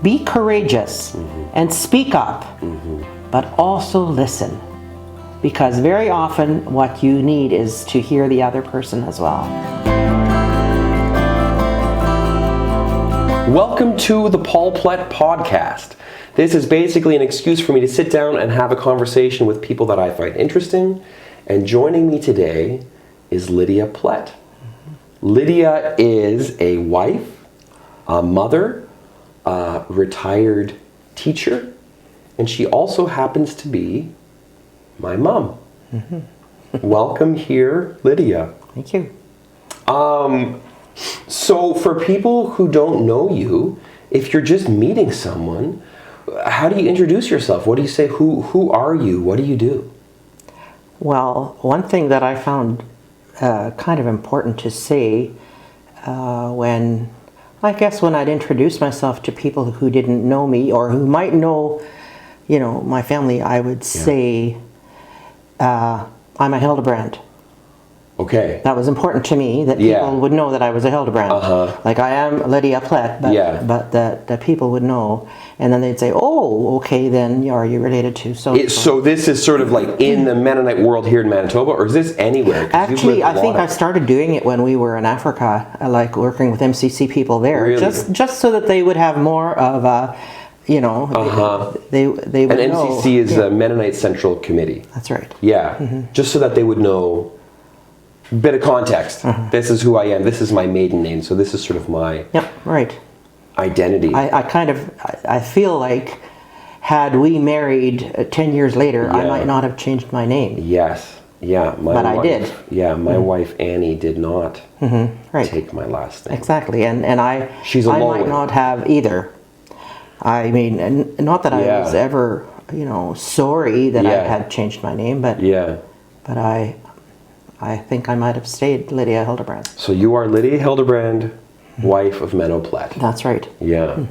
be courageous and speak up, but also listen. Because very often what you need is to hear the other person as well. Welcome to the Paul Plett podcast. This is basically an excuse for me to sit down and have a conversation with people that I find interesting. And joining me today is Lydia Plett. Lydia is a wife, a mother, a retired teacher, and she also happens to be my mom. Welcome here, Lydia. Thank you. So for people who don't know you, if you're just meeting someone, how do you introduce yourself? What do you say? Who are you? What do you do? Well, one thing that I found kind of important to say when I'd introduce myself to people who didn't know me or who might know, my family, I would say, I'm a Hildebrand. Okay. That was important to me, that people would know that I was a Hildebrand. Like I am Lydia Plett, but that people would know. And then they'd say, oh, okay, then are you related to so? So this is sort of like in the Mennonite world here in Manitoba, or is this anywhere? Actually, I think I started doing it when we were in Africa, like working with MCC people there. Really? Just so that they would have more of a, they would and know. MCC is the Mennonite Central Committee. That's right. Yeah, just so that they would know a bit of context. This is who I am. This is my maiden name. So this is sort of my identity. I feel like had we married 10 years later, I might not have changed my name. Yes. Yeah. But I did. Yeah, my wife Annie did not take my last name. Exactly. And I might not have either. I mean, and not that I was ever, sorry that I had changed my name, but I think I might have stayed Lydia Hildebrand. So you are Lydia Hildebrand, wife of Menno Plett. That's right. Yeah.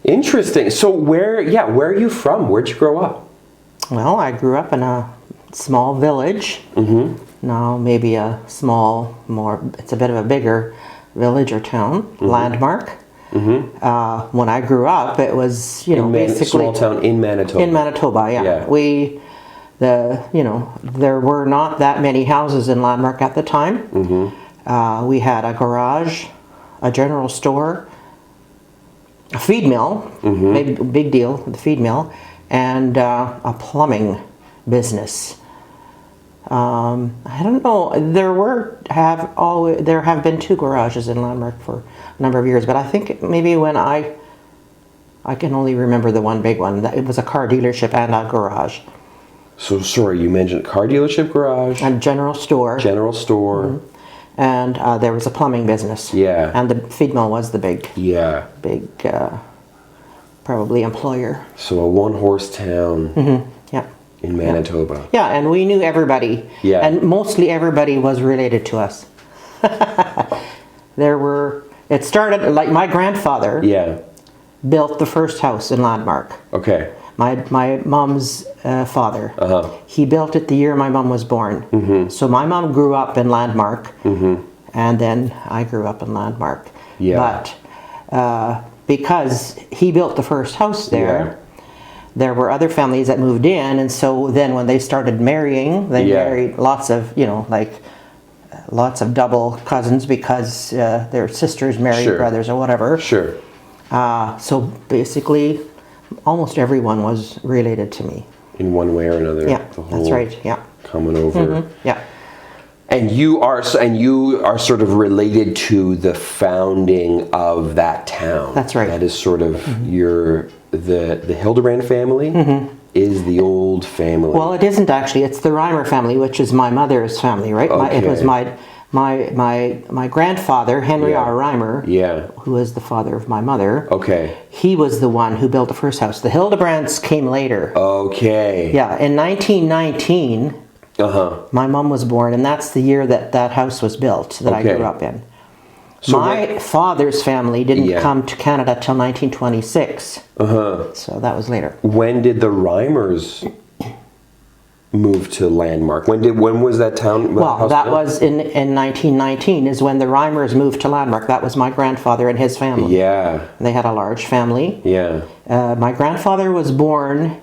Interesting. So where are you from? Where'd you grow up? Well, I grew up in a small village. Now maybe it's a bit of a bigger village or town, Landmark. When I grew up, it was, basically small town in Manitoba. In Manitoba, yeah. There were not that many houses in Landmark at the time. We had a garage, a general store, a feed mill, maybe big deal, the feed mill, and a plumbing business. I don't know. There have been 2 garages in Landmark for a number of years, but I think maybe when I can only remember the one big one. It was a car dealership and a garage. So sorry, you mentioned car dealership, garage, and general store. General store, and there was a plumbing business. Yeah, and the feed mill was the big. Yeah, big, probably employer. So a one-horse town. In Manitoba. Yeah, and we knew everybody. Yeah. And mostly everybody was related to us. It started, like my grandfather built the first house in Landmark. Okay. My mom's father. He built it the year my mom was born. So my mom grew up in Landmark, and then I grew up in Landmark. Yeah. But because he built the first house there, there were other families that moved in, and so then when they started marrying, they married lots of, lots of double cousins because their sisters married brothers or whatever. Sure. So basically, almost everyone was related to me. In one way or another. Yeah, that's right. Yeah. Coming over. Yeah. And you are sort of related to the founding of that town. That's right. That is sort of the Hildebrand family is the old family. Well, it isn't actually. It's the Reimer family, which is my mother's family, right? Okay. It was my grandfather, Henry R. Reimer, who was the father of my mother. Okay. He was the one who built the first house. The Hildebrands came later. Okay. Yeah, in 1919, my mom was born, and that's the year that house was built that I grew up in. So my father's family didn't come to Canada till 1926. So that was later. When did the Reimers moved to Landmark? When was that town? Well, that was in 1919 is when the Reimers moved to Landmark. That was my grandfather and his family. Yeah. They had a large family. Yeah. My grandfather was born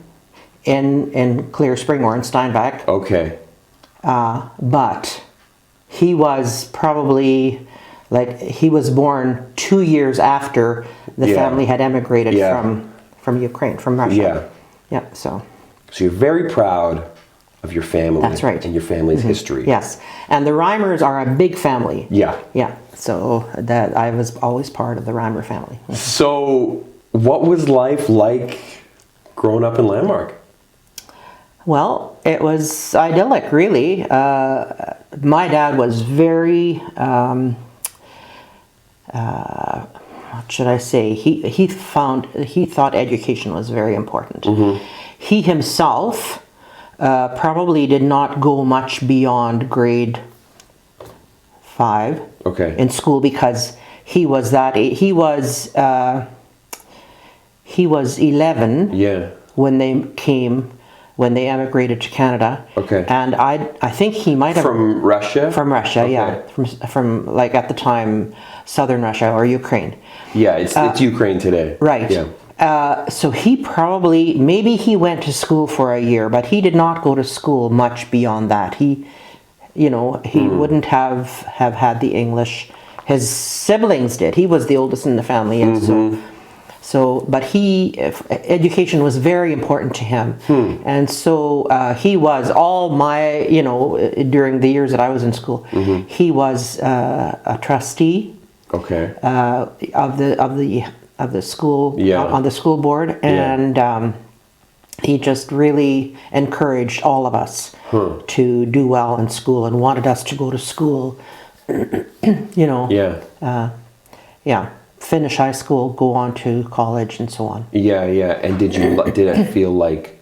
in Clear Spring or in Steinbach. Okay. But he was probably, he was born 2 years after the family had emigrated from Ukraine, from Russia. Yeah. Yeah, so you're very proud of your family. That's right. And your family's history. Yes. And the Reimers are a big family. Yeah. Yeah. So that I was always part of the Reimer family. So what was life like growing up in Landmark? Well, it was idyllic, really. My dad was very, what should I say? He thought education was very important. Mm-hmm. He himself probably did not go much beyond grade 5 in school because he was 11 when they emigrated to Canada. Okay. And I think he might have from Russia? From Russia, okay. yeah. From like at the time southern Russia or Ukraine. Yeah, it's Ukraine today. Right. Yeah. So he probably, maybe he went to school for a year, but he did not go to school much beyond that. He wouldn't have had the English. His siblings did. He was the oldest in the family, and but education was very important to him. And so he was during the years that I was in school, he was a trustee of the school, on the school board, and he just really encouraged all of us to do well in school and wanted us to go to school, finish high school, go on to college, and so on. Yeah. And did it feel like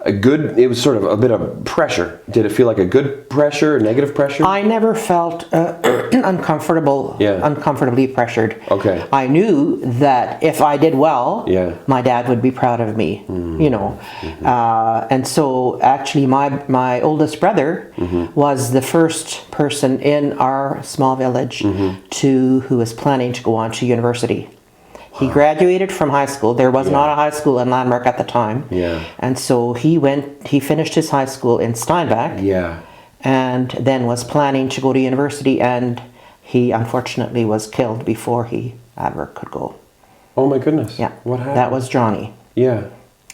it was sort of a bit of pressure? Did it feel like a good pressure, negative pressure? I never felt uncomfortably pressured. Okay. I knew that if I did well, my dad would be proud of me, and so actually my oldest brother was the first person in our small village who was planning to go on to university. He graduated from high school. There was not a high school in Landmark at the time. Yeah. And so he finished his high school in Steinbach. Yeah. And then was planning to go to university, and he unfortunately was killed before he ever could go. Oh my goodness. Yeah. What happened? That was Johnny. Yeah.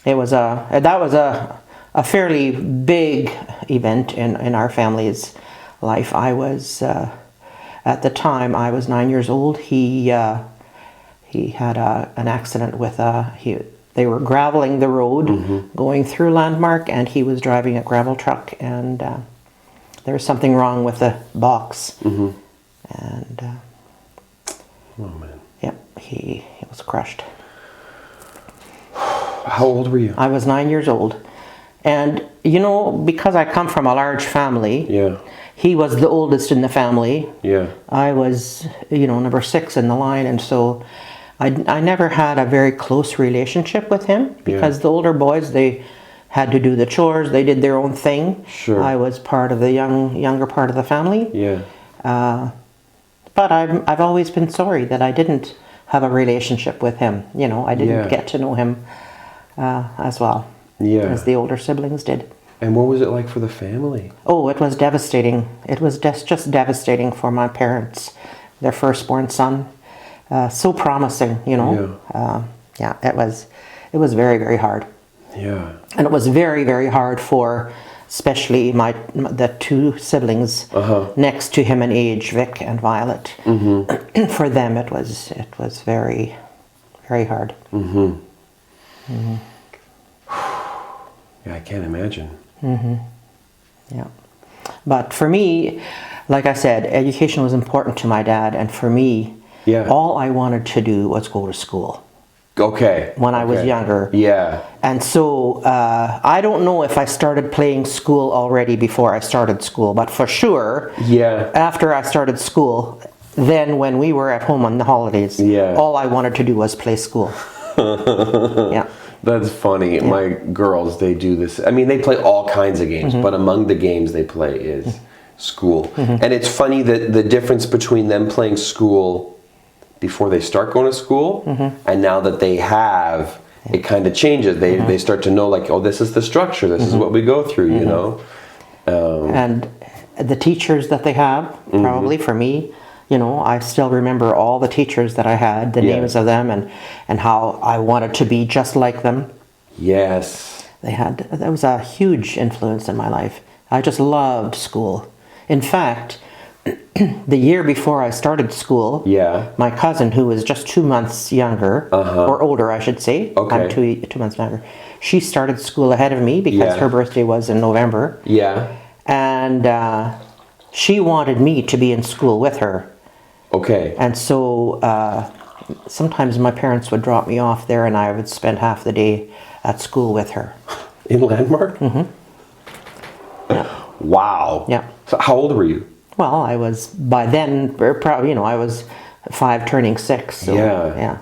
That was a fairly big event in our family's life. I was at the time I was 9 years old. He had an accident with they were graveling the road going through Landmark, and he was driving a gravel truck, and there was something wrong with the box. And oh man. Yeah, he was crushed. How old were you? I was 9 years old. And because I come from a large family, he was the oldest in the family. Yeah. I was, number 6 in the line, and so I never had a very close relationship with him because the older boys, they had to do the chores, they did their own thing. Sure. I was part of the younger part of the family. Yeah. But I've always been sorry that I didn't have a relationship with him. I didn't get to know him as well as the older siblings did. And what was it like for the family? Oh, it was devastating. It was just devastating for my parents, their firstborn son. So promising, it was very, very hard. Yeah. And it was very, very hard for especially the 2 siblings next to him in age, Vic and Violet. For them it was very, very hard. Yeah, I can't imagine. Yeah. But for me, like I said, education was important to my dad, and for me, all I wanted to do was go to school. Okay. When I was younger. Yeah. And so I don't know if I started playing school already before I started school, but for sure, after I started school, then when we were at home on the holidays, all I wanted to do was play school. That's funny. Yeah. My girls, they do this. I mean, they play all kinds of games, but among the games they play is school. And it's funny that the difference between them playing school before they start going to school and now that they have, it kind of changes. They start to know, like, oh, this is the structure. This is what we go through, you know? And the teachers that they have, probably for me, you know, I still remember all the teachers that I had, the names of them, and how I wanted to be just like them. Yes. That was a huge influence in my life. I just loved school. In fact, the year before I started school, my cousin, who was just 2 months younger, or older, I should say, I'm 2 months younger, she started school ahead of me because her birthday was in November. Yeah. And she wanted me to be in school with her. Okay. And so sometimes my parents would drop me off there and I would spend half the day at school with her. In Landmark? Yeah. Wow. Yeah. So how old were you? Well, I was, by then, probably, you know, I was 5 turning 6. So, yeah.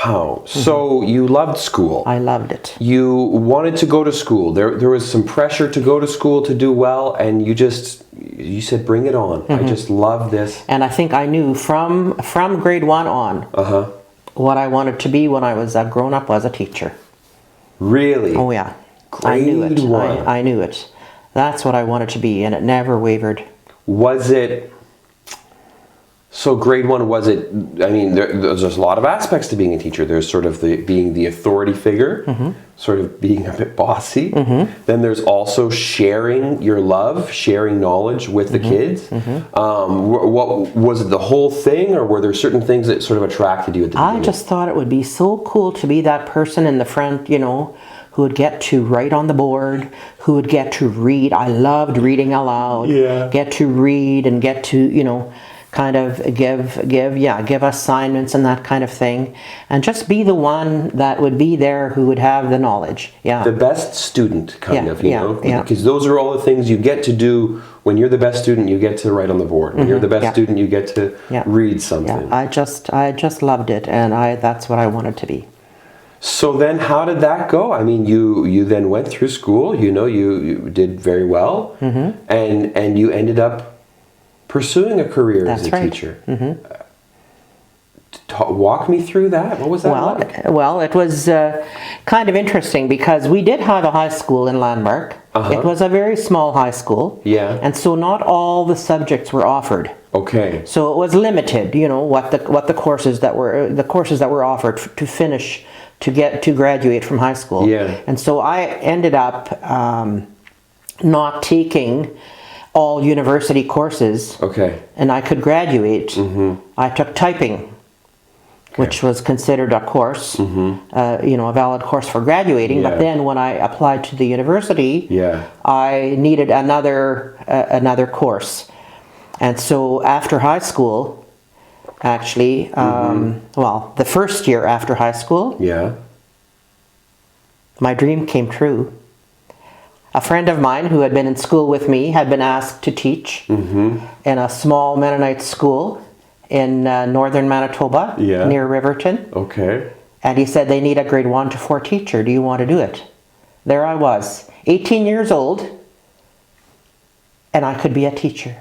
Wow. So you loved school. I loved it. You wanted to go to school. There was some pressure to go to school to do well, and you said, bring it on. I just love this. And I think I knew from grade 1 on what I wanted to be when I was grown up was a teacher. Really? Oh, yeah. Grade I knew it. 1. I knew it. That's what I wanted to be, and it never wavered. Was it... So grade 1, was it, I mean, there's a lot of aspects to being a teacher. There's sort of being the authority figure, sort of being a bit bossy. Then there's also sharing your love, sharing knowledge with the kids. What was it, the whole thing, or were there certain things that sort of attracted you at the beginning? I just thought it would be so cool to be that person in the front, you know, who would get to write on the board, who would get to read. I loved reading aloud. Get to read and get to, you know, kind of give assignments and that kind of thing, and just be the one that would be there who would have the knowledge. The best student, kind of, you know, yeah. Because those are all the things you get to do. When you're the best student, you get to write on the board. When you're the best student, you get to read something. I just loved it, and that's what I wanted to be. So then how did that go? I mean, you then went through school, you know, you did very well, and you ended up pursuing a career as a teacher. Walk me through that. What was that like? Well, it was kind of interesting because we did have a high school in Landmark. It was a very small high school. And so not all the subjects were offered. Okay. So it was limited, you know, what the courses that were offered to finish, to graduate from high school. And so I ended up not taking all university courses. And I could graduate. I took typing, which was considered a course, you know, a valid course for graduating. But then when I applied to the university, I needed another course. And so after high school, actually, well, the first year after high school, my dream came true. A friend of mine who had been in school with me had been asked to teach in a small Mennonite school in northern Manitoba, near Riverton. And he said, they need a grade 1 to 4 teacher. Do you want to do it? There I was, 18 years old, and I could be a teacher.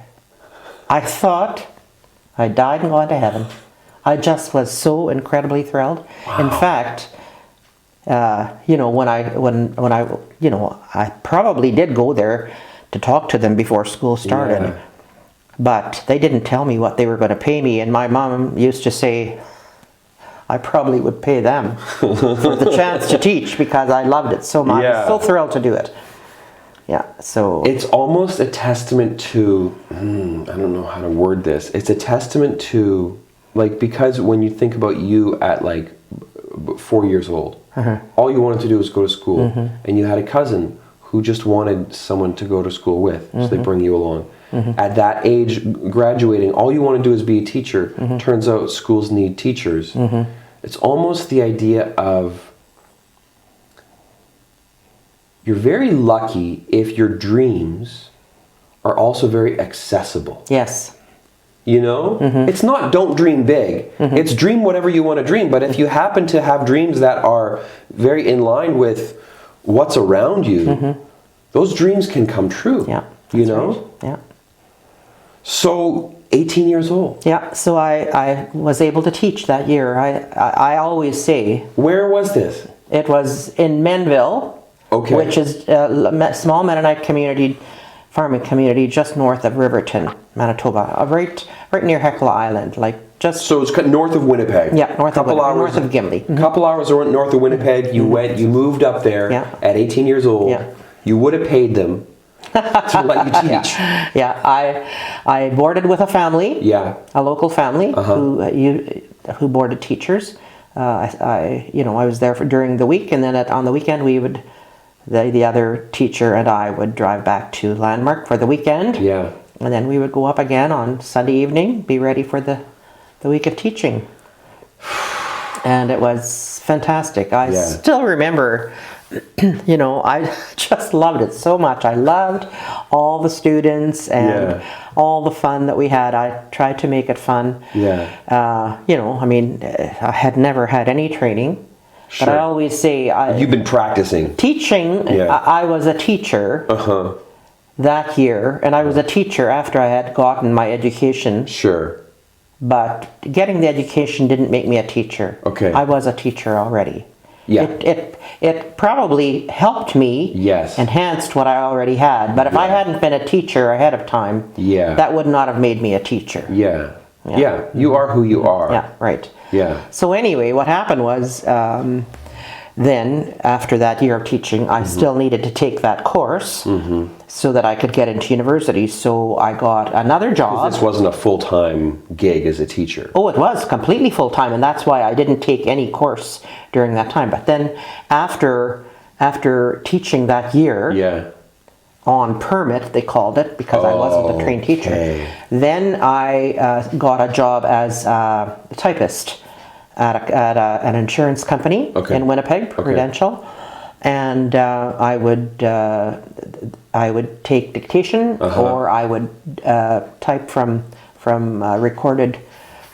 I thought I died and gone to heaven. I just was so incredibly thrilled. In fact, you know, when I, you know, I probably did go there to talk to them before school started, but they didn't tell me what they were going to pay me. And my mom used to say, I probably would pay them for the chance to teach because I loved it so much. I was so thrilled to do it. So it's almost a testament to, I don't know how to word this. It's a testament to, like, because when you think about you at like 4 years old, all you wanted to do was go to school, and you had a cousin who just wanted someone to go to school with, so they bring you along. At that age, graduating, all you want to do is be a teacher. Turns out schools need teachers. It's almost the idea of, you're very lucky if your dreams are also very accessible. Yes. You know, it's not don't dream big. It's dream whatever you want to dream. But if you happen to have dreams that are very in line with what's around you, those dreams can come true. Yeah. You know? Right. Yeah. So 18 years old. Yeah. So I was able to teach that year. I always say. Where was this? It was in Menville, which is a small Mennonite community, farming community just north of Riverton, Manitoba, right near Hecla Island, like just. So it's north of Winnipeg. Yeah, north of Gimli. Couple hours north of Winnipeg. You moved up there at 18 years old. Yeah. You would have paid them to let you teach. Yeah. I boarded with a family. Yeah. A local family who boarded teachers. I was there during the week, and then on the weekend we would. The other teacher and I would drive back to Landmark for the weekend. Yeah. And then we would go up again on Sunday evening, be ready for the week of teaching. And it was fantastic. I still remember, I just loved it so much. I loved all the students and all the fun that we had. I tried to make it fun. Yeah. I had never had any training. But I always say... You've been practicing. Teaching, I was a teacher that year, and I was a teacher after I had gotten my education. Sure. But getting the education didn't make me a teacher. Okay. I was a teacher already. Yeah. It probably helped me, enhanced what I already had. But if I hadn't been a teacher ahead of time, that would not have made me a teacher. Yeah. You are who you are. Yeah, right. Yeah. So anyway, what happened was, then after that year of teaching, I still needed to take that course so that I could get into university. So I got another job. This wasn't a full-time gig as a teacher. Oh, it was completely full-time, and that's why I didn't take any course during that time. But then after teaching that year, on permit, they called it, because I wasn't a trained teacher. Then I got a job as a typist at an insurance company in Winnipeg, Prudential, and I would take dictation, or I would type from recorded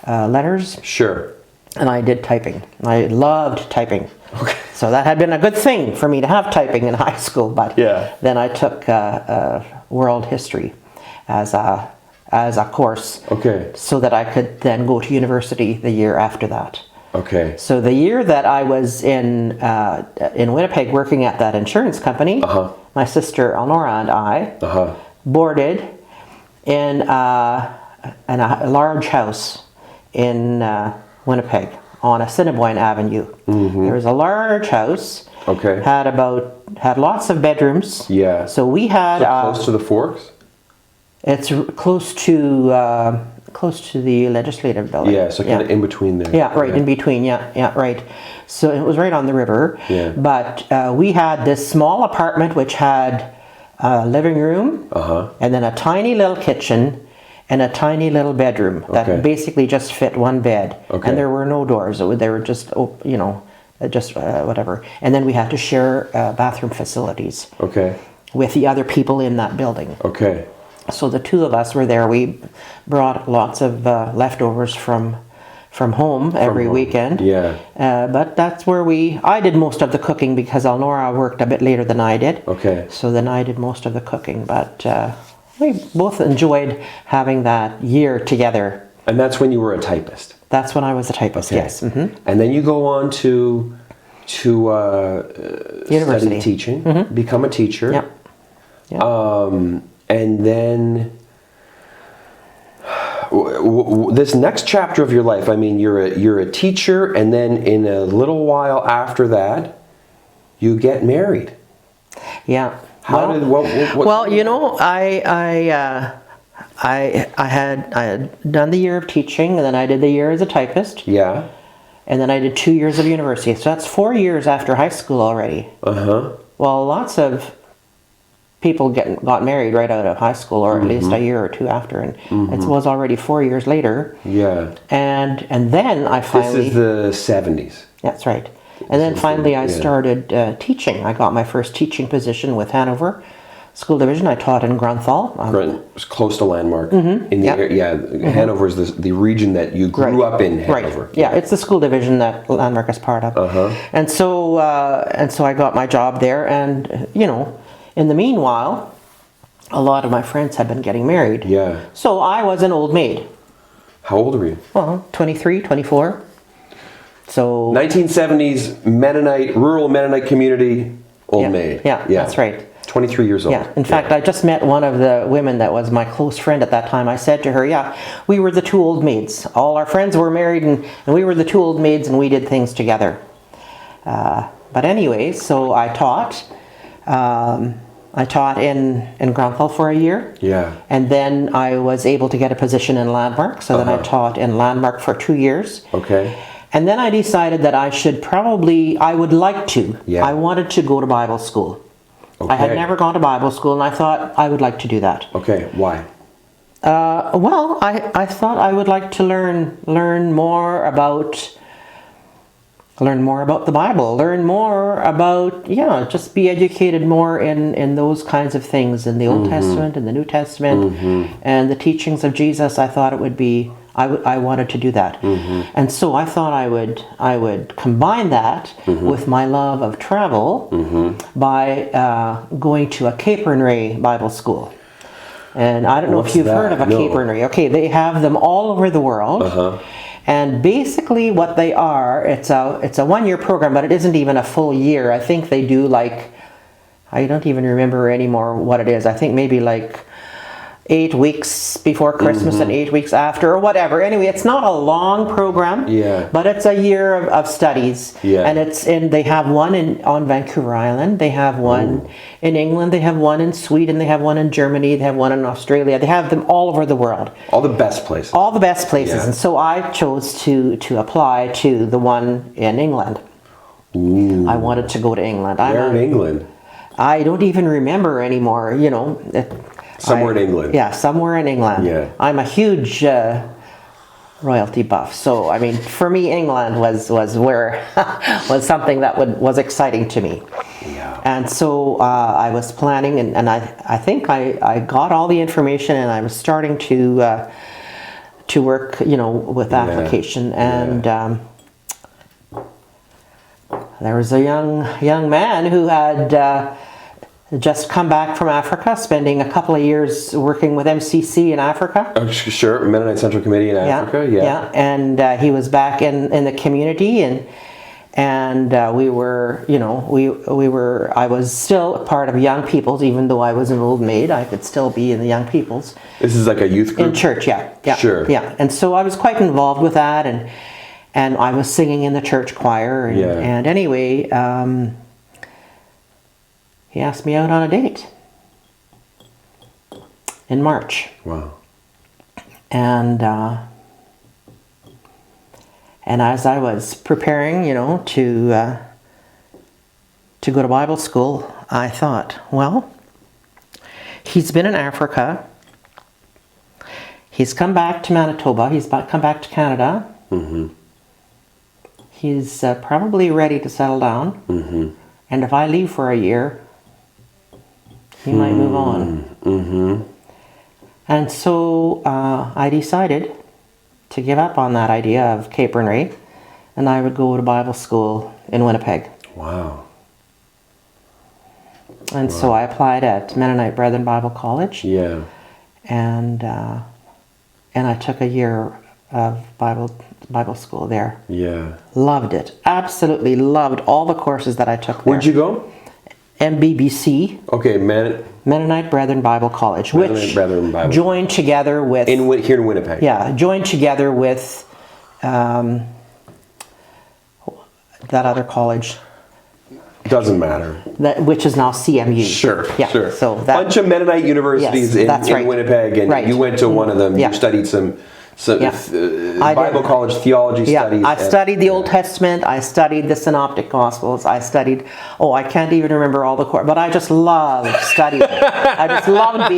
letters. Sure. And I did typing. I loved typing. Okay. So that had been a good thing for me to have typing in high school. But then I took world history as a course. Okay. So that I could then go to university the year after that. Okay. So the year that I was in Winnipeg working at that insurance company, my sister Elnora and I boarded in a large house in Winnipeg on Assiniboine Avenue. There was a large house. Okay. Had lots of bedrooms. Yeah. So we had close to the Forks. It's close to the legislative building. Yeah. So kind of in between there. Yeah. Right. In between. Yeah. Right. So it was right on the river. Yeah. But we had this small apartment which had a living room, and then a tiny little kitchen. And a tiny little bedroom that basically just fit one bed, and there were no doors. They were just, whatever. And then we had to share bathroom facilities with the other people in that building. Okay. So the two of us were there. We brought lots of leftovers from home every weekend. Yeah. But that's where I did most of the cooking, because Elnora worked a bit later than I did. Okay. So then I did most of the cooking, but. We both enjoyed having that year together. And that's when you were a typist? That's when I was a typist, yes. And then you go on to study teaching, become a teacher. Yep. And then this next chapter of your life, I mean, you're a teacher, and then in a little while after that, you get married. Yeah. How did I had done the year of teaching, and then I did the year as a typist. Yeah. And then I did 2 years of university. So that's 4 years after high school already. Well, lots of people got married right out of high school, or at least a year or two after, and it was already 4 years later. Yeah. And then I finally. This is the 70s. That's right. And then finally I started teaching. I got my first teaching position with Hanover school division. I taught in Grunthal. It's close to Landmark. In the area, Hanover is the region that you grew up in. Hanover. Right. Yeah, it's the school division that Landmark is part of. And so I got my job there, and in the meanwhile, a lot of my friends had been getting married. Yeah. So I was an old maid. How old were you? 23, 24. So 1970s Mennonite, rural Mennonite community, old maid. Yeah, that's right. 23 years old. Yeah. In fact, I just met one of the women that was my close friend at that time. I said to her, we were the two old maids. All our friends were married, and we were the two old maids, and we did things together. But anyway, so I taught. I taught in Grunthal for a year. Yeah. And then I was able to get a position in Landmark. So then I taught in Landmark for 2 years. Okay. And then I decided that I would like to. Yeah. I wanted to go to Bible school. Okay. I had never gone to Bible school, and I thought I would like to do that. Okay. Why? Well, I thought I would like to learn more about the Bible, learn more about, just be educated more in those kinds of things, in the Old Testament and the New Testament, and the teachings of Jesus. I thought it would be, I wanted to do that. And so I thought I would combine that with my love of travel by going to a Capernwray Bible school. And I don't know if you've heard of a Capernwray. Okay, they have them all over the world. And basically what they are, it's a 1-year program, but it isn't even a full year. I think they do I don't even remember anymore what it is. I think maybe 8 weeks before Christmas and 8 weeks after, or whatever. Anyway, it's not a long program, but it's a year of studies. Yeah. And they have one on Vancouver Island, they have one in England, they have one in Sweden, they have one in Germany, they have one in Australia. They have them all over the world. All the best places. All the best places. Yeah. And so I chose to apply to the one in England. Ooh. I wanted to go to England. Where in England? I don't even remember anymore, Somewhere in England. Yeah, somewhere in England. Yeah. I'm a huge royalty buff, so I mean, for me, England was where was something that was exciting to me. Yeah. And so I was planning, and I think I got all the information, and I was starting to work, with application, and there was a young man who had just come back from Africa, spending a couple of years working with MCC in Africa. Oh, sure, Mennonite Central Committee in Africa. Yeah. And he was back in the community, and we were, I was still a part of Young People's, even though I was an old maid. I could still be in the Young People's. This is like a youth group? In church, yeah. Sure. Yeah, and so I was quite involved with that, and I was singing in the church choir, and anyway, he asked me out on a date in March. Wow. And as I was preparing, to go to Bible school, I thought, well, he's been in Africa. He's come back to Manitoba. He's come back to Canada. He's probably ready to settle down. And if I leave for a year, he might move on. And so I decided to give up on that idea of Capernwray, and I would go to Bible school in Winnipeg. Wow. And so I applied at Mennonite Brethren Bible College. Yeah. And I took a year of Bible school there. Yeah. Loved it. Absolutely loved all the courses that I took there. Where'd you go? MBBC. Okay, Mennonite Brethren Bible College, Mennonite Brethren Bible. Joined together with... Here in Winnipeg. Yeah, joined together with that other college. Doesn't matter. Which is now CMU. Sure, yeah, sure. So bunch of Mennonite universities in Winnipeg, and you went to one of them. You studied some Bible college theology studies. I studied the Old Testament. I studied the Synoptic Gospels. I studied, I can't even remember all the courses, but I just loved studying. I just loved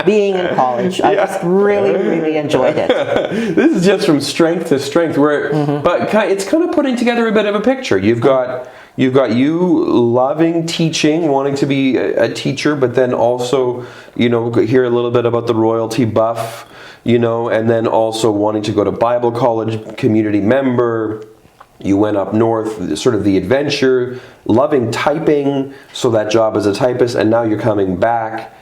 being in college. I just really, really enjoyed it. This is just from strength to strength, but it's kind of putting together a bit of a picture. You've got you've got you loving teaching, wanting to be a teacher, but then also, hear a little bit about the royalty buff, and then also wanting to go to Bible college, community member. You went up north, sort of the adventure, loving typing, so that job as a typist, and now you're coming back,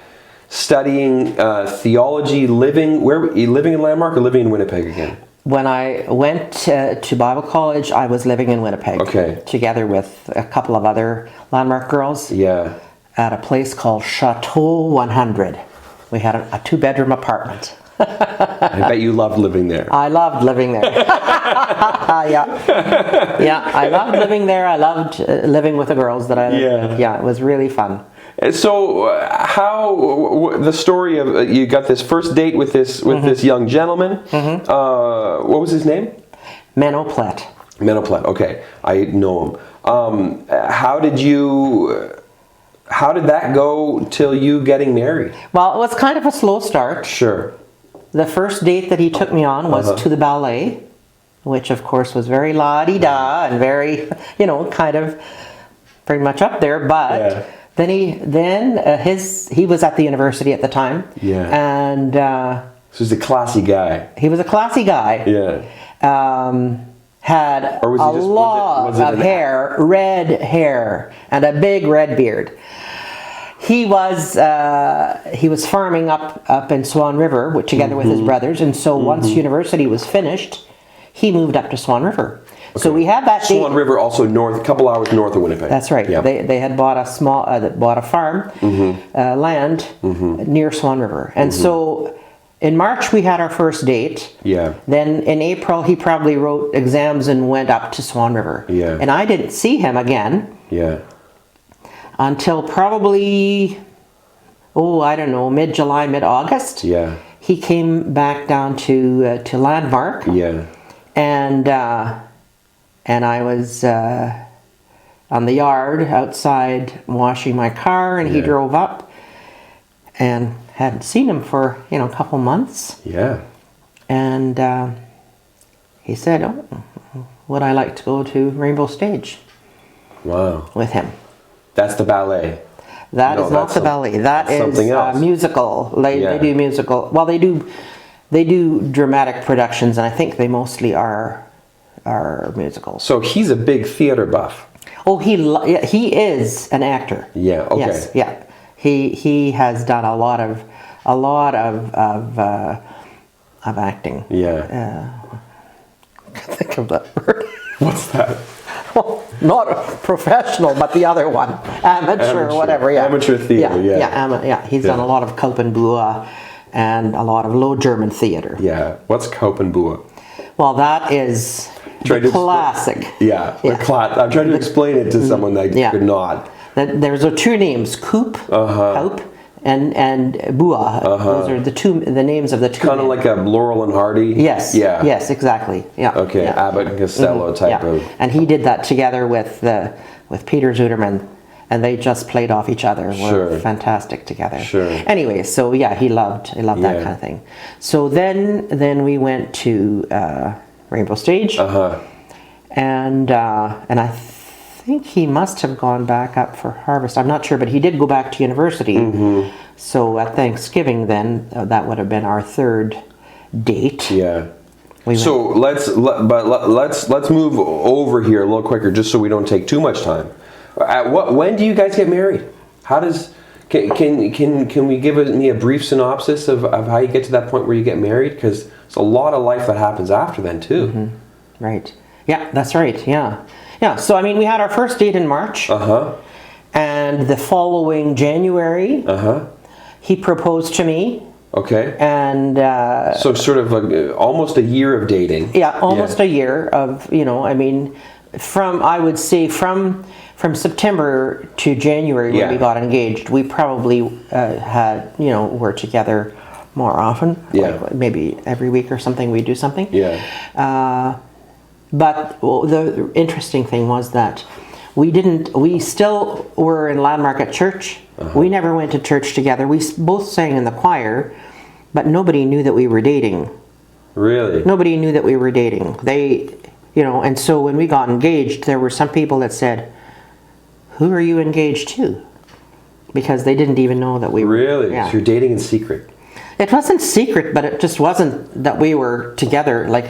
studying theology, living in Landmark or living in Winnipeg again? When I went to Bible college, I was living in Winnipeg. Okay. Together with a couple of other Landmark girls. Yeah. At a place called Chateau 100. We had a 2-bedroom apartment. I bet you loved living there. I loved living there. Yeah, I loved living there. I loved living with the girls that I lived with. Yeah, it was really fun. So, how the story of you got this first date with this young gentleman? What was his name? Lydia Plett. Lydia Plett. Okay, I know him. How did that go till you getting married? Well, it was kind of a slow start. Sure. The first date that he took me on was to the ballet, which of course was very la-di-da and very, kind of pretty much up there. But then he was at the university at the time. Yeah. And so he's a classy guy. He was a classy guy. Yeah. Had a lot of hair, red hair, and a big red beard. He was farming up in Swan River together with his brothers, and so once university was finished, he moved up to Swan River. Okay. So we had that date. Swan River, also north, a couple hours north of Winnipeg. That's right. Yeah. They had bought a farm, land near Swan River, and so in March we had our first date. Yeah. Then in April he probably wrote exams and went up to Swan River. Yeah. And I didn't see him again. Yeah. Until probably, mid-July, mid-August. Yeah. He came back down to Landmark. Yeah. And I was on the yard outside washing my car, and he drove up, and hadn't seen him for a couple months. Yeah. And he said, would I like to go to Rainbow Stage? Wow. With him. That's the ballet. That is not the ballet. That is something else. Musical. They do musical. Well, they do dramatic productions, and I think they mostly are musicals. So he's a big theater buff. Oh, he is an actor. Yeah. Okay. Yes. Yeah. He has done a lot of acting. Yeah. I can't think of that word. What's that? Well, not professional, but the other one, amateur or whatever. Yeah. Amateur theater. Yeah. He's done a lot of Kopenbua and a lot of Low German theater. Yeah. What's Kopenbua? Well, that is the classic. I'm trying to explain it to someone that could not. There's two names, Coop, and Bua. Those are the names of the two. Kind of like a Laurel and Hardy. Yes. Yeah. Yes, exactly. Yeah. Okay. Yeah. Abbott and Costello type of. And he did that together with Peter Zuderman, and they just played off each other. Were fantastic together. Sure. Anyway, so he loved that kind of thing. So then we went to Rainbow Stage. And I think he must have gone back up for Harvest. I'm not sure, but he did go back to university. So at Thanksgiving, then that would have been our third date. Yeah. So let's move over here a little quicker, just so we don't take too much time. When do you guys get married? How does can we give me a brief synopsis of how you get to that point where you get married? Because there's a lot of life that happens after then too. Right. Yeah, that's right. Yeah. So we had our first date in March. And the following January, he proposed to me. Okay. And so sort of almost a year of dating. Yeah, almost a year of from September to January when we got engaged, we probably were together more often. Like maybe every week or something we'd do something. Yeah. But the interesting thing was that we still were in Landmark at church. We never went to church together. We both sang in the choir, but nobody knew that we were dating. Really? Nobody knew that we were dating. And so when we got engaged, there were some people that said, who are you engaged to? Because they didn't even know that we were. Really? Yeah. So you're dating in secret? It wasn't secret, but it just wasn't that we were together. Like,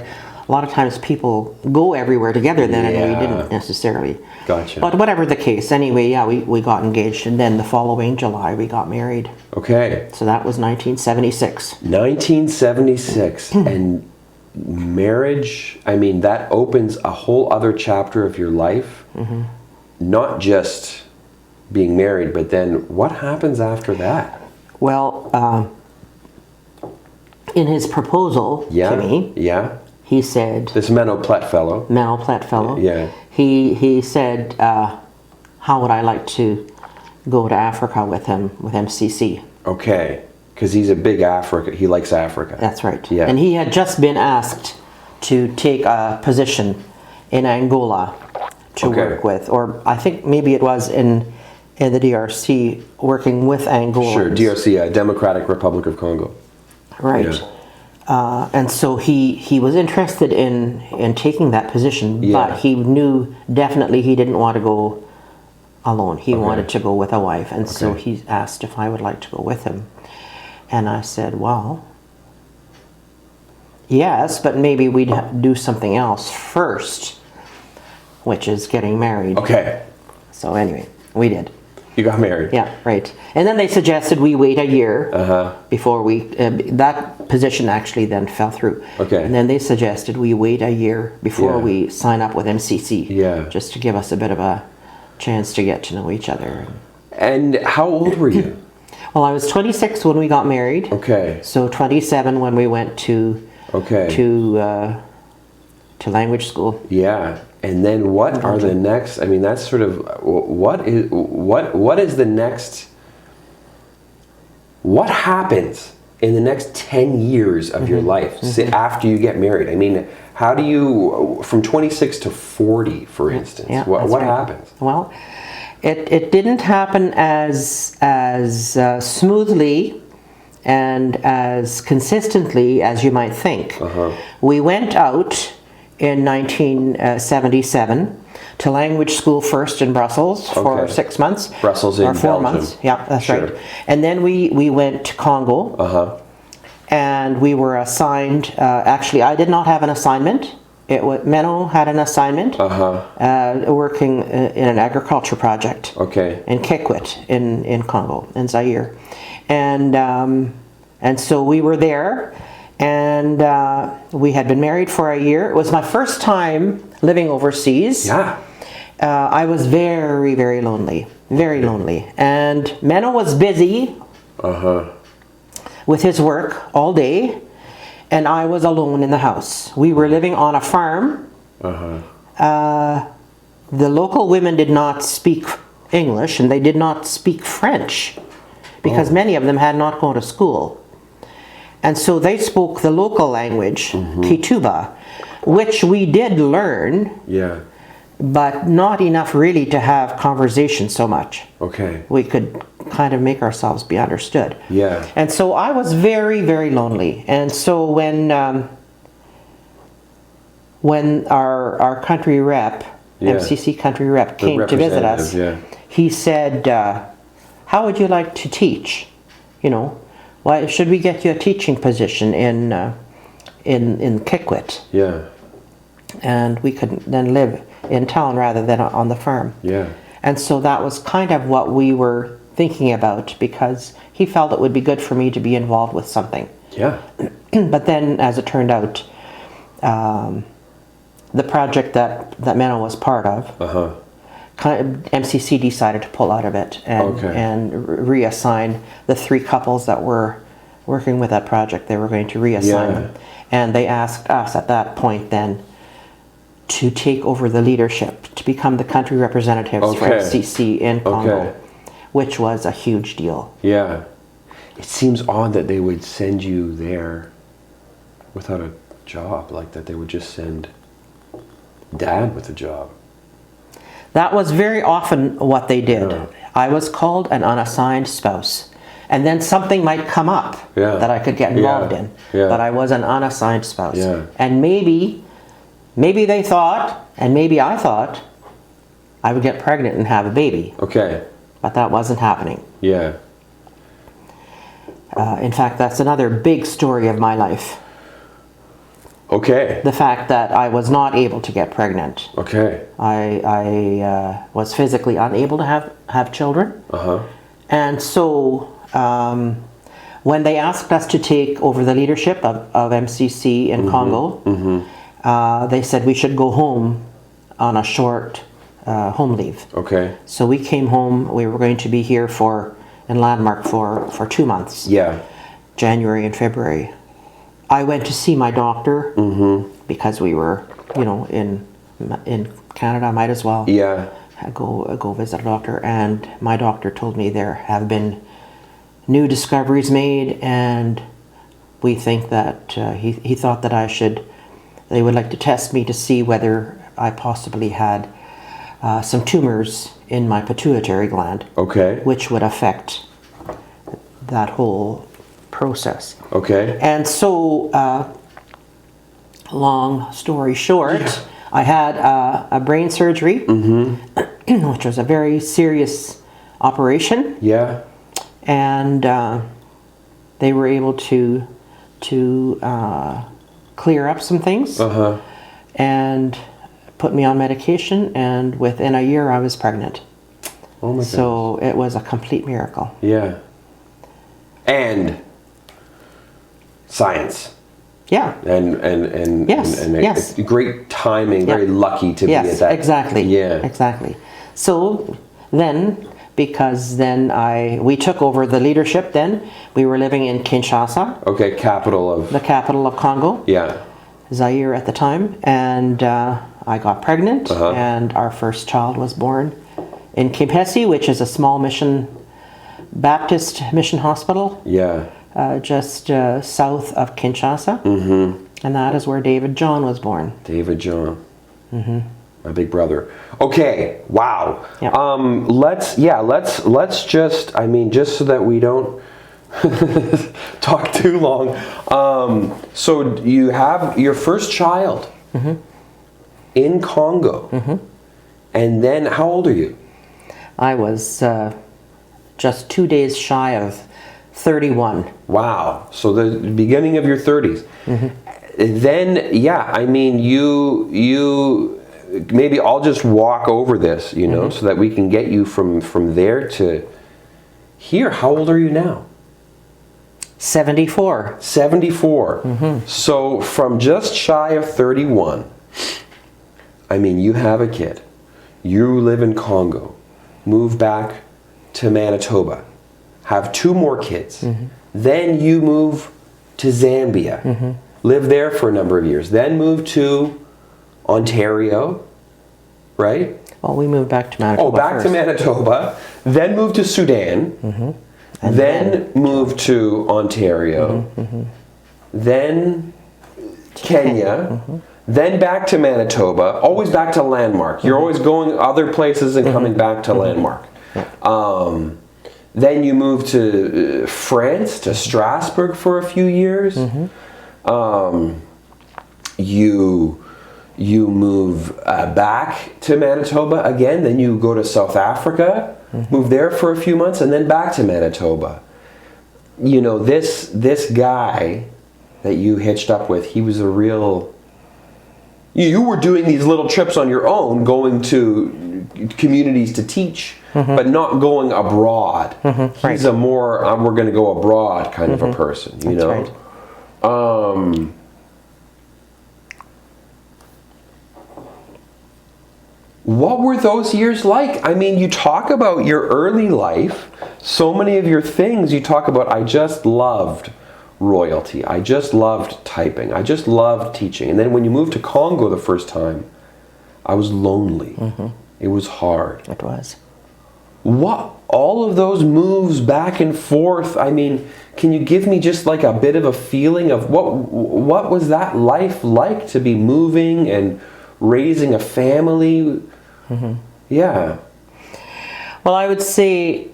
a lot of times people go everywhere together then, and we didn't necessarily. Gotcha. But whatever the case, anyway, yeah, we got engaged, and then the following July we got married. Okay. So that was 1976. 1976. And marriage, I mean, that opens a whole other chapter of your life. Mm-hmm. Not just being married, but then what happens after that? Well, in his proposal to me, he said, this Manitoba Plett fellow. Manitoba Plett fellow. Yeah. He said, how would I like to go to Africa with him, with MCC? Okay. Because he's a big Africa. He likes Africa. That's right. Yeah. And he had just been asked to take a position in Angola to work with, or I think maybe it was in the DRC, working with Angolans. Sure, DRC, Democratic Republic of Congo. Right. Yeah. And so he was interested in taking that position, Yeah. but he knew definitely he didn't want to go alone. He wanted to go with a wife, and so he asked if I would like to go with him. And I said, well, yes, but maybe we'd do something else first, which is getting married. Okay. So anyway, we did. You got married. Yeah, right. And then they suggested we wait a year before we, that position actually then fell through. Okay. And then they suggested we wait a year before we sign up with MCC. Yeah. Just to give us a bit of a chance to get to know each other. And how old were you? Well, I was 26 when we got married. Okay. So 27 when we went to language school. Yeah. And then what are the next, I mean, that's sort of, what is the next, what happens in the next 10 years of your life after you get married? I mean, how do you, from 26 to 40, for instance, what happens? Well, it didn't happen as smoothly and as consistently as you might think. We went out in 1977 to language school first in Brussels for 6 months. Brussels in or 4 Belgium. months. Yeah, that's right. And then we went to Congo. And we were assigned, actually I did not have an assignment. Menno had an assignment working in an agriculture project in Kikwit in Congo, in Zaire. And so we were there, and we had been married for a year. It was my first time living overseas. Yeah. I was very, very lonely, very lonely. And Menno was busy with his work all day, and I was alone in the house. We were living on a farm. The local women did not speak English, and they did not speak French, because many of them had not gone to school. And so they spoke the local language, Kituba, which we did learn, but not enough really to have conversation so much. We could kind of make ourselves be understood. And so I was very, very lonely. And so when our country rep, MCC country rep, came to visit us, he said, how would you like to teach? You know, why should we get you a teaching position in Kikwit? And we could then live in town rather than on the farm. And so that was kind of what we were thinking about, because he felt it would be good for me to be involved with something. But then, as it turned out, the project that Menno was part of, MCC decided to pull out of it and reassign the 3 couples that were working with that project. They were going to reassign them. And they asked us at that point then to take over the leadership, to become the country representatives for MCC in Congo, which was a huge deal. It seems odd that they would send you there without a job, like that they would just send Dad with a job. That was very often what they did. I was called an unassigned spouse. And then something might come up that I could get involved in. But I was an unassigned spouse. And maybe they thought, and maybe I thought, I would get pregnant and have a baby. Okay. But that wasn't happening. Yeah. In fact, that's another big story of my life. Okay. The fact that I was not able to get pregnant. Okay. I was physically unable to have children. Uh-huh. And so when they asked us to take over the leadership of MCC in Congo, they said we should go home on a short home leave. Okay. So we came home. We were going to be here in Landmark for 2 months. Yeah. January and February. I went to see my doctor because we were, in Canada. I might as well go visit a doctor. And my doctor told me there have been new discoveries made, and we think that he thought that they would like to test me to see whether I possibly had some tumors in my pituitary gland. Okay. Which would affect that whole process. Okay. And so, long story short, I had a brain surgery, which was a very serious operation. Yeah. And they were able to clear up some things and put me on medication, and within a year I was pregnant. Oh my goodness. So it was a complete miracle. Yeah. And science. Yeah. And Yes, and yes. Great timing, Yeah. very lucky to be at Yes, that. exactly. Yeah. Exactly. So then, because then we took over the leadership then, we were living in Kinshasa, Okay, capital of... the capital of Congo, Yeah. Zaire at the time, and I got pregnant, and our first child was born in Kimpesi, which is a small Baptist mission hospital, Yeah. just south of Kinshasa, and that is where David John was born. David John. My big brother. Okay. Wow. Yeah. Let's just, just so that we don't talk too long. So you have your first child in Congo, and then how old are you? I was just 2 days shy of 31. Wow. So the beginning of your 30s. Then, you maybe I'll just walk over this, so that we can get you from there to here. How old are you now? 74. 74. So from just shy of 31, you have a kid. You live in Congo. Move back to Manitoba. Have 2 more kids. Then you move to Zambia. Live there for a number of years. Then move to Ontario, right? Well, we moved back to Manitoba. Oh, back first. to Manitoba. Then move to Sudan. And then move to Ontario. Then Kenya. Then back to Manitoba. Always back to Landmark. You're always going other places and coming back to Landmark. Then you move to France, to Strasbourg for a few years. You move back to Manitoba again. Then you go to South Africa, move there for a few months, and then back to Manitoba. This guy that you hitched up with, he was a real... You were doing these little trips on your own, going to communities to teach, but not going abroad. He's a more, we're going to go abroad kind of a person, you know? Right. What were those years like? You talk about your early life, so many of your things you talk about, I just loved royalty. I just loved typing. I just loved teaching. And then when you moved to Congo the first time, I was lonely. It was hard. It was. What, all of those moves back and forth, can you give me just like a bit of a feeling of what was that life like to be moving and raising a family? Yeah. Well, I would say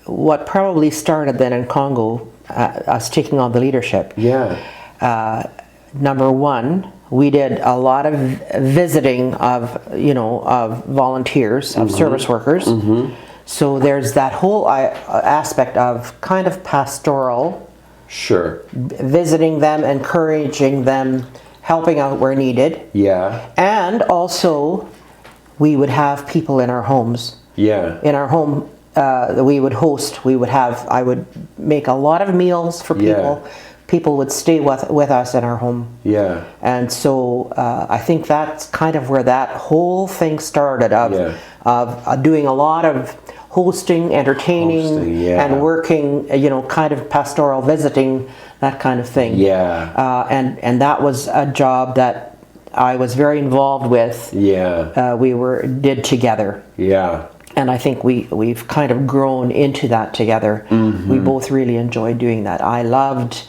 what probably started then in Congo, us taking on the leadership. Yeah. Number one we did a lot of visiting of volunteers, of service workers. So there's that whole aspect of kind of pastoral, Sure. visiting them, encouraging them, helping out where needed. Yeah. And also, we would have people in our homes. Yeah. In our home, we would host. I would make a lot of meals for people. Yeah. People would stay with us in our home. Yeah. And so I think that's kind of where that whole thing started of doing a lot of hosting, entertaining, and working, kind of pastoral visiting, that kind of thing. Yeah. And that was a job that I was very involved with. Yeah. We did together. Yeah. And I think we've kind of grown into that together. We both really enjoyed doing that. I loved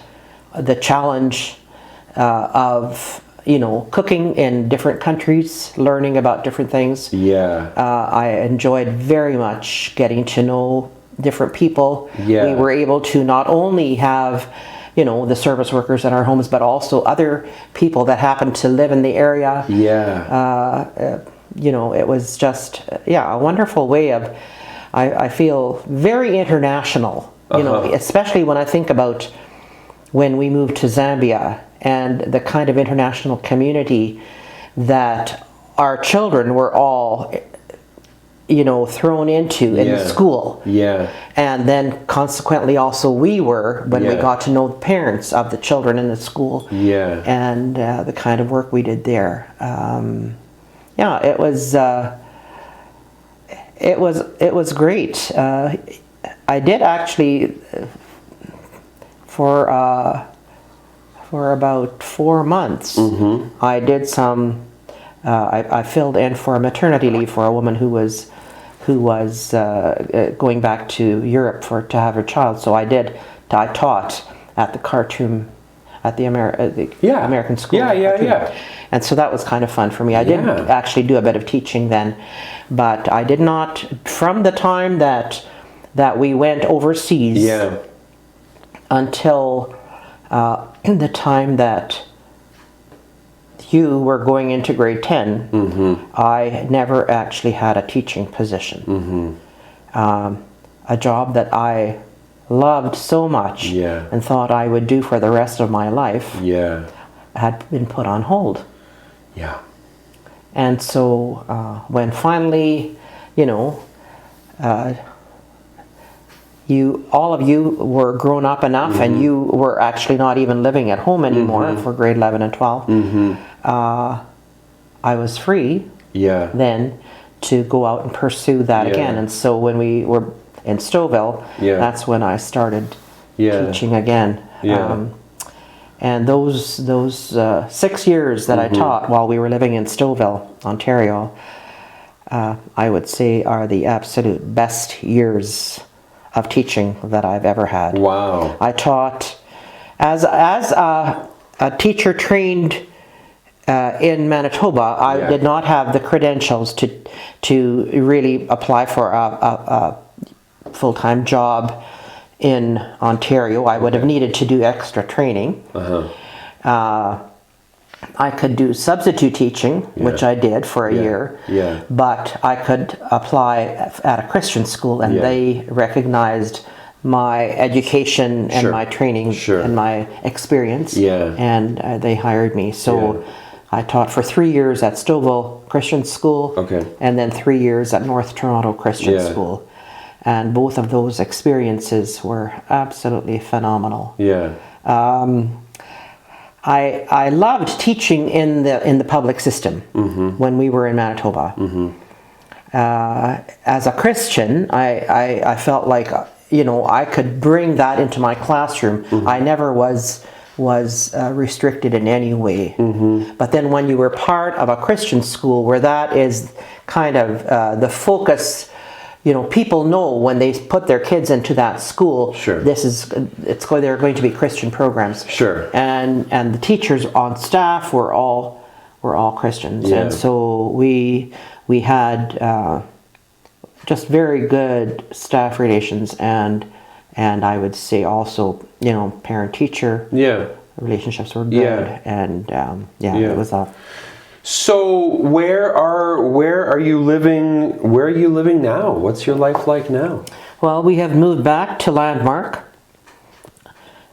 the challenge of cooking in different countries, learning about different things. Yeah. I enjoyed very much getting to know different people. Yeah. We were able to not only have the service workers in our homes, but also other people that happened to live in the area. Yeah. It was just a wonderful way of, I feel, very international. Especially when I think about when we moved to Zambia and the kind of international community that our children were all thrown into in school. Yeah. And then consequently also we were when we got to know the parents of the children in the school. Yeah. And the kind of work we did there. It was great. I did actually for about 4 months. I did some. I filled in for a maternity leave for a woman who was going back to Europe to have her child. So I taught at the Khartoum, at the American school. Yeah. And so that was kind of fun for me. I did actually do a bit of teaching then, but I did not, from the time that we went overseas until the time that you were going into grade 10, I never actually had a teaching position. A job that I loved so much and thought I would do for the rest of my life had been put on hold. Yeah. And so when finally, all of you were grown up enough and you were actually not even living at home anymore for grade 11 and 12, I was free then to go out and pursue that again. And so when we were in Stouffville, that's when I started teaching again. And those 6 years that I taught while we were living in Stouffville, Ontario, I would say are the absolute best years of teaching that I've ever had. Wow. I taught as a teacher trained in Manitoba. I did not have the credentials to really apply for a full-time job in Ontario. I would have needed to do extra training. I could do substitute teaching, which I did for a year, but I could apply at a Christian school and they recognized my education and my training and my experience and they hired me. So I taught for 3 years at Stouffville Christian School and then 3 years at North Toronto Christian School. And both of those experiences were absolutely phenomenal. I loved teaching in the public system when we were in Manitoba. As a Christian, I felt like I could bring that into my classroom. I never was restricted in any way. But then when you were part of a Christian school where that is kind of the focus. People know when they put their kids into that school, they're going to be Christian programs. And the teachers on staff were all Christians, and so we had just very good staff relations, and I would say also parent teacher relationships were good, Yeah. and Yeah. it was a. So where are you living? Where are you living now? What's your life like now? Well, we have moved back to Landmark.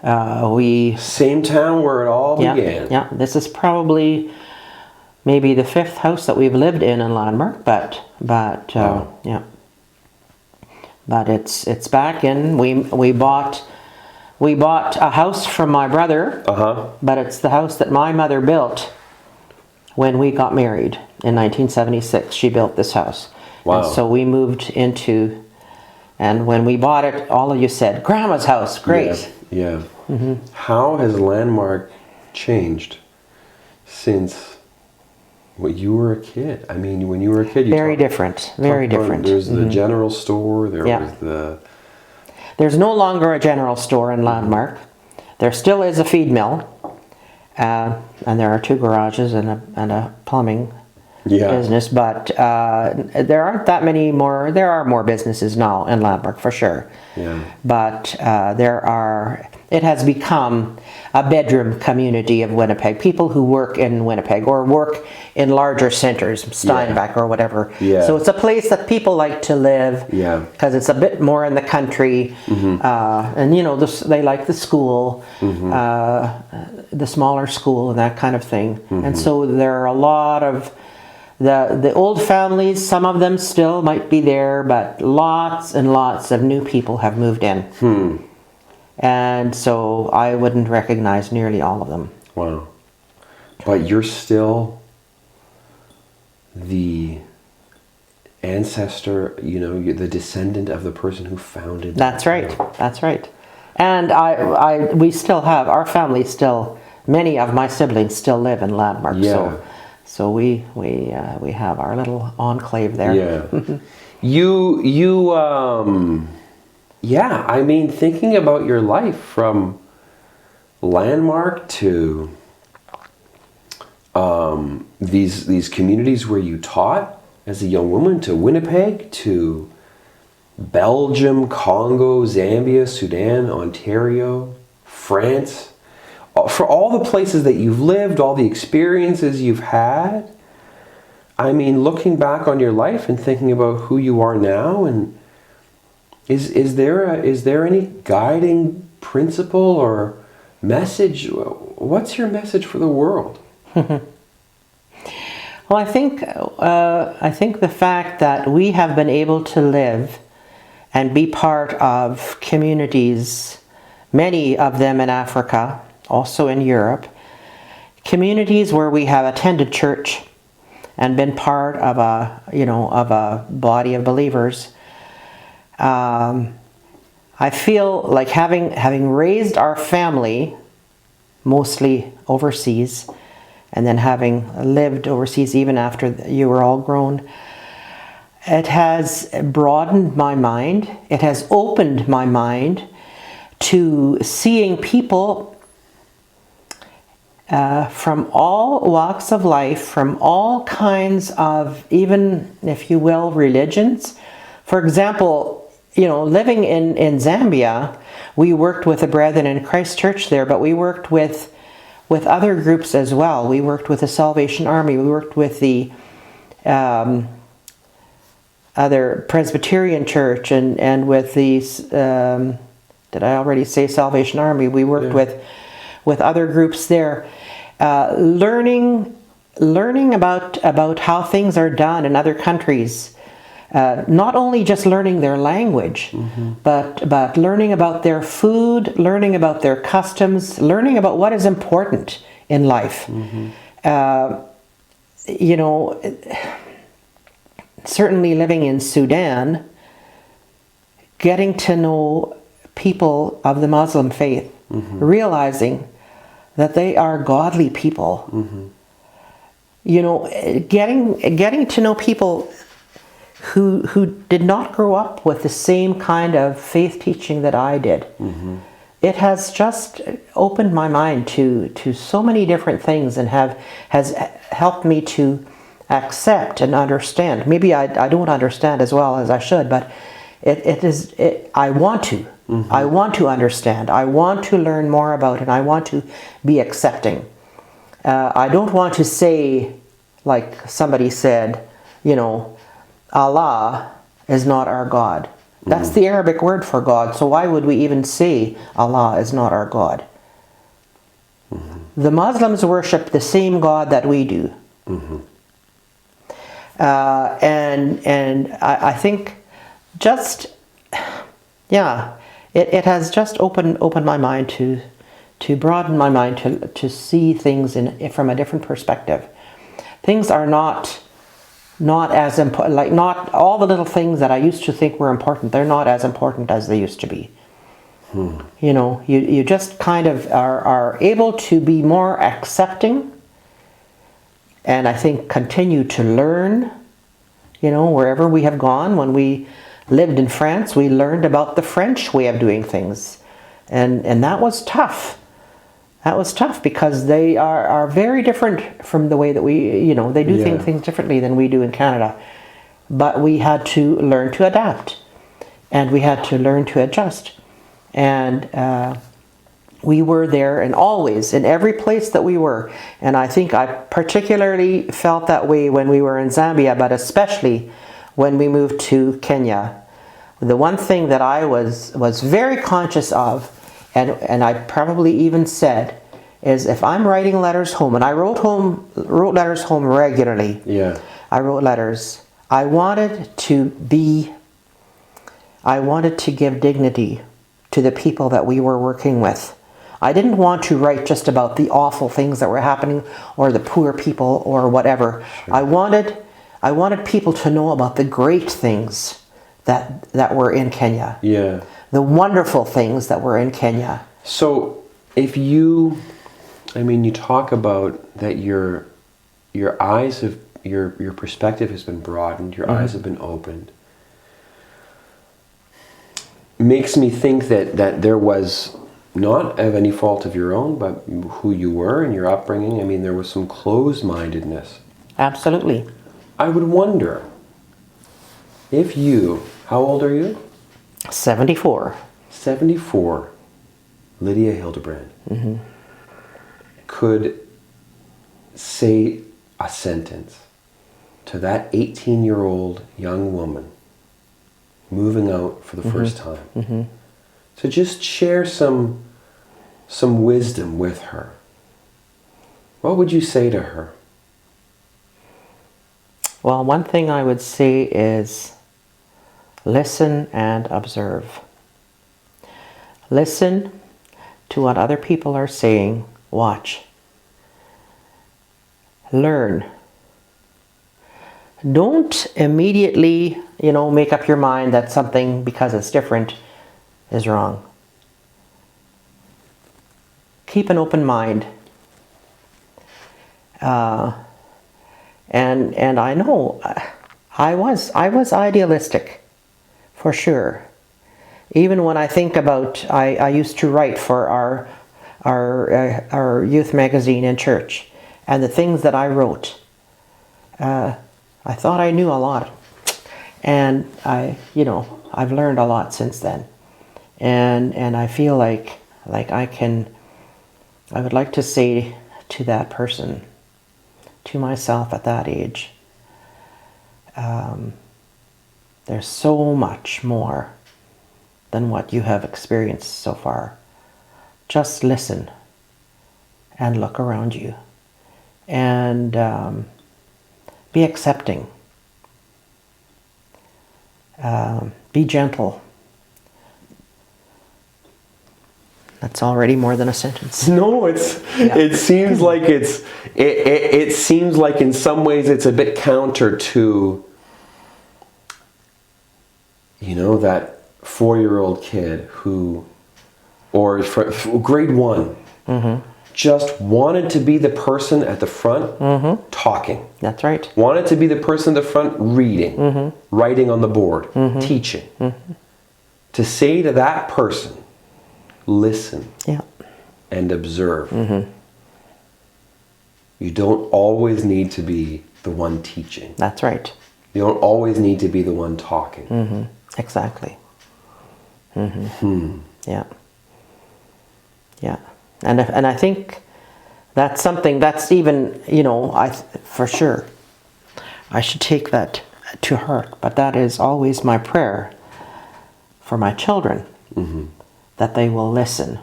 Same town where it all began. Yeah. This is probably maybe the 5th house that we've lived in Landmark, but yeah. But it's back in. We bought a house from my brother. But it's the house that my mother built when we got married in 1976. She built this house. Wow. And so we moved into, and when we bought it, all of you said, "Grandma's house, great." Yeah. How has Landmark changed since when you were a kid? I mean, when you were a kid, Very different. There's the general store. There was the. There's no longer a general store in Landmark. There still is a feed mill, and there are 2 garages and a plumbing business. But there aren't that many more. There are more businesses now in Landmark for sure. Yeah. But it has become a bedroom community of Winnipeg. People who work in Winnipeg or work in larger centers, Steinbach or whatever. Yeah. So it's a place that people like to live. Yeah. Because it's a bit more in the country. And they like the school, the smaller school and that kind of thing. And so there are a lot of the old families, some of them still might be there, but lots and lots of new people have moved in. And so I wouldn't recognize nearly all of them. Wow. But you're still the ancestor, you're the descendant of the person who founded. That's right. That's right. And we still have, our family still, many of my siblings still live in Landmark. Yeah. So we have our little enclave there. Yeah. Yeah, I mean, thinking about your life from Landmark to these communities where you taught as a young woman, to Winnipeg, to Belgium, Congo, Zambia, Sudan, Ontario, France, for all the places that you've lived, all the experiences you've had. I mean, looking back on your life and thinking about who you are now, and is there any guiding principle or message? What's your message for the world? Well, I think the fact that we have been able to live and be part of communities, many of them in Africa, also in Europe, communities where we have attended church and been part of a body of believers. I feel like having raised our family mostly overseas, and then having lived overseas even after you were all grown, it has broadened my mind. It has opened my mind to seeing people from all walks of life, from all kinds of, even, if you will, religions. For example, living in Zambia, we worked with the Brethren in Christ Church there, but we worked with other groups as well. We worked with the Salvation Army. We worked with the other Presbyterian Church and with the, did I already say Salvation Army? We worked with other groups there, learning about how things are done in other countries. Not only just learning their language, but learning about their food, learning about their customs, learning about what is important in life. Certainly living in Sudan, getting to know people of the Muslim faith, realizing that they are godly people. Getting to know people who did not grow up with the same kind of faith teaching that I did. It has just opened my mind to so many different things, and has helped me to accept and understand. Maybe I don't understand as well as I should, but I want to. I want to understand. I want to learn more about it. I want to be accepting. I don't want to say, like somebody said, Allah is not our God. That's the Arabic word for God. So why would we even say Allah is not our God? The Muslims worship the same God that we do. And I think just, it has just opened my mind to broaden my mind to see things from a different perspective. Things are not as important, like not all the little things that I used to think were important, they're not as important as they used to be. You just kind of are able to be more accepting, and I think continue to learn, wherever we have gone. When we lived in France, we learned about the French way of doing things, and that was tough. That was tough because they are very different from the way that we, they do things differently than we do in Canada. But we had to learn to adapt, and we had to learn to adjust. And we were there, and always, in every place that we were. And I think I particularly felt that way when we were in Zambia, but especially when we moved to Kenya. The one thing that I was very conscious of, and I probably even said, is if I'm writing letters home, and I wrote letters home regularly. Yeah. I wrote letters. I wanted to give dignity to the people that we were working with. I didn't want to write just about the awful things that were happening or the poor people or whatever. Sure. I wanted people to know about the great things that were in Kenya. Yeah. The wonderful things that were in Kenya. So if you talk about that your eyes have, your perspective has been broadened, your eyes have been opened. Makes me think that there was, not of any fault of your own, but who you were and your upbringing. There was some closed-mindedness. Absolutely. I would wonder if you, how old are you? 74. 74, Lydia Hildebrand, could say a sentence to that 18-year-old young woman moving out for the first time, to just share some wisdom with her, what would you say to her? Well, one thing I would say is listen and observe. Listen to what other people are saying. Watch. Learn. Don't immediately, make up your mind that something, because it's different, is wrong. Keep an open mind. And I know I was idealistic, for sure. Even when I think about, I used to write for our youth magazine in church, and the things that I wrote, I thought I knew a lot, and I've learned a lot since then, and I feel like I would like to say to that person, to myself at that age, there's so much more than what you have experienced so far. Just listen and look around you, and be accepting. Be gentle. That's already more than a sentence. No, it seems like it seems like in some ways it's a bit counter to, that 4-year-old kid who, or grade 1, just wanted to be the person at the front talking. That's right. Wanted to be the person at the front reading, writing on the board, teaching. To say to that person, listen and observe. You don't always need to be the one teaching. That's right. You don't always need to be the one talking. Exactly. Yeah. Yeah. And I think that's something that's even, for sure, I should take that to heart. But that is always my prayer for my children, that they will listen,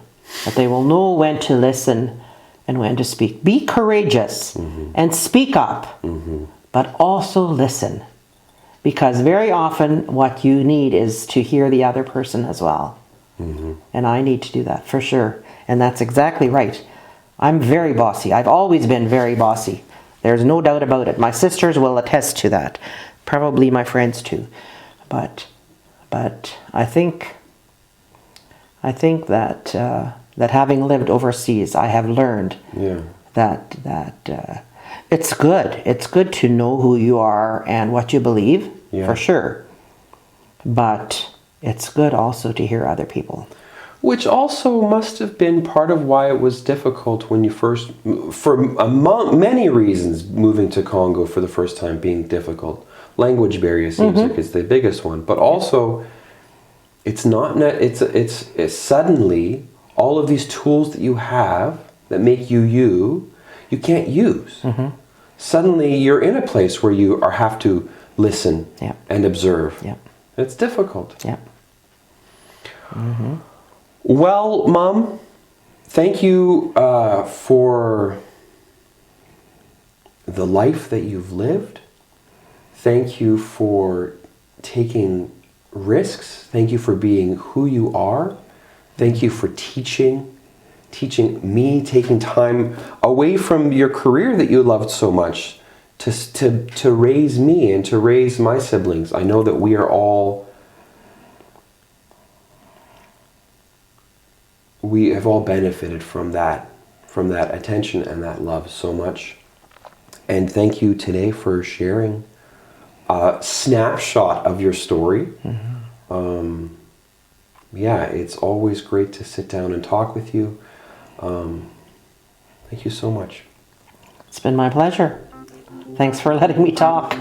that they will know when to listen and when to speak. Be courageous and speak up, but also listen. Because very often what you need is to hear the other person as well. And I need to do that for sure. And that's exactly right. I'm very bossy. I've always been very bossy. There's no doubt about it. My sisters will attest to that. Probably my friends too. But I think that that having lived overseas, I have learned that it's good. It's good to know who you are and what you believe, for sure. But it's good also to hear other people. Which also must have been part of why it was difficult when you first, many reasons, moving to Congo for the first time being difficult. Language barrier seems like it's the biggest one, but also it's not. It's suddenly all of these tools that you have that make you can't use. Suddenly you're in a place where you have to listen and observe. It's difficult. Well, Mom, thank you for the life that you've lived. Thank you for taking risks. Thank you for being who you are. Thank you for teaching me, taking time away from your career that you loved so much to raise me and to raise my siblings. I know that we have all benefited from that attention and that love so much. And thank you today for sharing a snapshot of your story. It's always great to sit down and talk with you. Thank you so much. It's been my pleasure. Thanks for letting me talk.